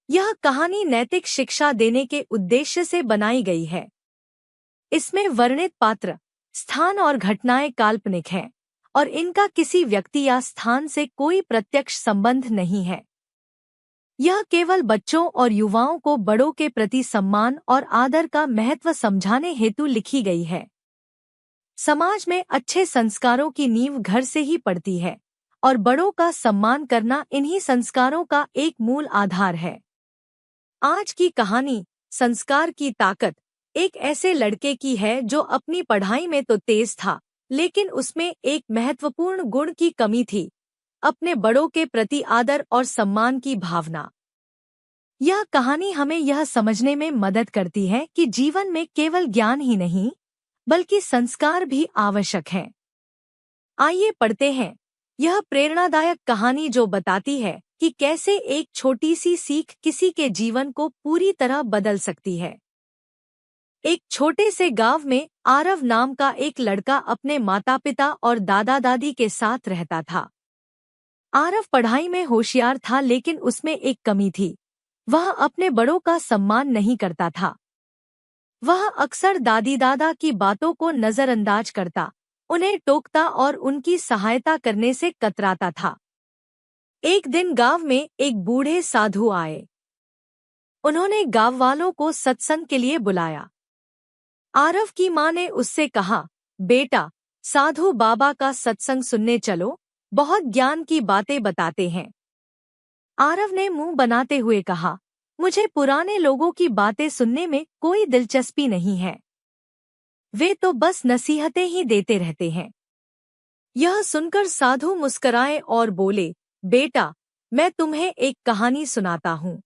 यह कहानी नैतिक शिक्षा देने के उद्देश्य से बनाई गई है। इसमें वर्णित पात्र, स्थान और घटनाएं काल्पनिक हैं और इनका किसी व्यक्ति या स्थान से कोई प्रत्यक्ष संबंध नहीं है। यह केवल बच्चों और युवाओं को बड़ों के प्रति सम्मान और आदर का महत्व समझाने हेतु लिखी गई है। समाज में अच्छे संस्कारों की नींव घर से ही पड़ती है और बड़ों का सम्मान करना इन्हीं संस्कारों का एक मूल आधार है। आज की कहानी संस्कार की ताकत एक ऐसे लड़के की है जो अपनी पढ़ाई में तो तेज था, लेकिन उसमें एक महत्वपूर्ण गुण की कमी थी, अपने बड़ों के प्रति आदर और सम्मान की भावना। यह कहानी हमें यह समझने में मदद करती है कि जीवन में केवल ज्ञान ही नहीं, बल्कि संस्कार भी आवश्यक हैं। आइए पढ़ते हैं यह प्रेरणादायक कहानी जो बताती है कि कैसे एक छोटी सी सीख किसी के जीवन को पूरी तरह बदल सकती है। एक छोटे से गांव में आरव नाम का एक लड़का अपने माता पिता और दादा दादी के साथ रहता था। आरव पढ़ाई में होशियार था, लेकिन उसमें एक कमी थी, वह अपने बड़ों का सम्मान नहीं करता था। वह अक्सर दादी दादा की बातों को नजरअंदाज करता, उन्हें टोकता और उनकी सहायता करने से कतराता था। एक दिन गांव में एक बूढ़े साधु आए। उन्होंने गांव वालों को सत्संग के लिए बुलाया। आरव की मां ने उससे कहा, बेटा, साधु बाबा का सत्संग सुनने चलो, बहुत ज्ञान की बातें बताते हैं। आरव ने मुंह बनाते हुए कहा, मुझे पुराने लोगों की बातें सुनने में कोई दिलचस्पी नहीं है, वे तो बस नसीहतें ही देते रहते हैं। यह सुनकर साधु मुस्कराए और बोले, बेटा, मैं तुम्हें एक कहानी सुनाता हूँ।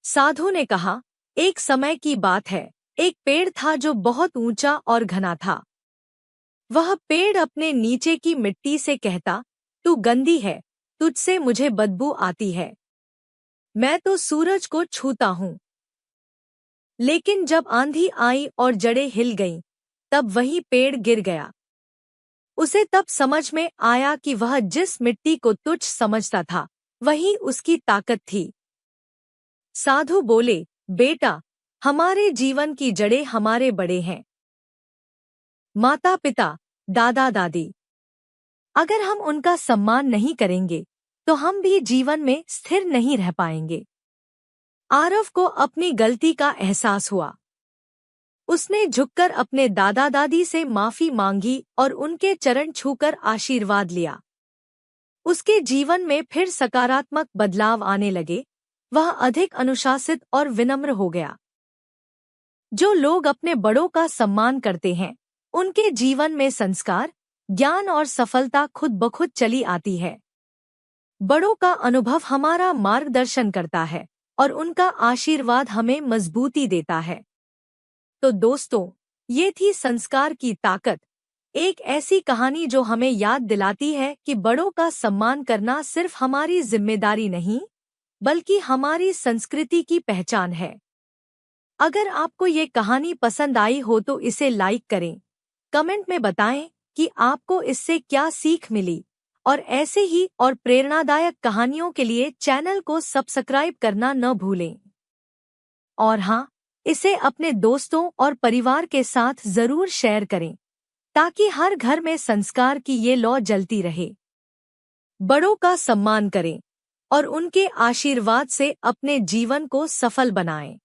साधु ने कहा, एक समय की बात है, एक पेड़ था जो बहुत ऊंचा और घना था। वह पेड़ अपने नीचे की मिट्टी से कहता, तू गंदी है, तुझसे मुझे बदबू आती है, मैं तो सूरज को छूता हूँ। लेकिन जब आंधी आई और जड़ें हिल गईं, तब वही पेड़ गिर गया। उसे तब समझ में आया कि वह जिस मिट्टी को तुच्छ समझता था, वही उसकी ताकत थी। साधु बोले, बेटा, हमारे जीवन की जड़ें हमारे बड़े हैं, माता पिता, दादा दादी। अगर हम उनका सम्मान नहीं करेंगे तो हम भी जीवन में स्थिर नहीं रह पाएंगे। आरव को अपनी गलती का एहसास हुआ। उसने झुककर अपने दादा दादी से माफी मांगी और उनके चरण छूकर आशीर्वाद लिया। उसके जीवन में फिर सकारात्मक बदलाव आने लगे, वह अधिक अनुशासित और विनम्र हो गया। जो लोग अपने बड़ों का सम्मान करते हैं, उनके जीवन में संस्कार, ज्ञान और सफलता खुद ब खुद चली आती है। बड़ों का अनुभव हमारा मार्गदर्शन करता है और उनका आशीर्वाद हमें मजबूती देता है। तो दोस्तों, ये थी संस्कार की ताकत, एक ऐसी कहानी जो हमें याद दिलाती है कि बड़ों का सम्मान करना सिर्फ हमारी जिम्मेदारी नहीं, बल्कि हमारी संस्कृति की पहचान है। अगर आपको ये कहानी पसंद आई हो तो इसे लाइक करें, कमेंट में बताएं कि आपको इससे क्या सीख मिली, और ऐसे ही और प्रेरणादायक कहानियों के लिए चैनल को सब्सक्राइब करना न भूलें। और हाँ, इसे अपने दोस्तों और परिवार के साथ जरूर शेयर करें, ताकि हर घर में संस्कार की ये लौ जलती रहे। बड़ों का सम्मान करें और उनके आशीर्वाद से अपने जीवन को सफल बनाएं।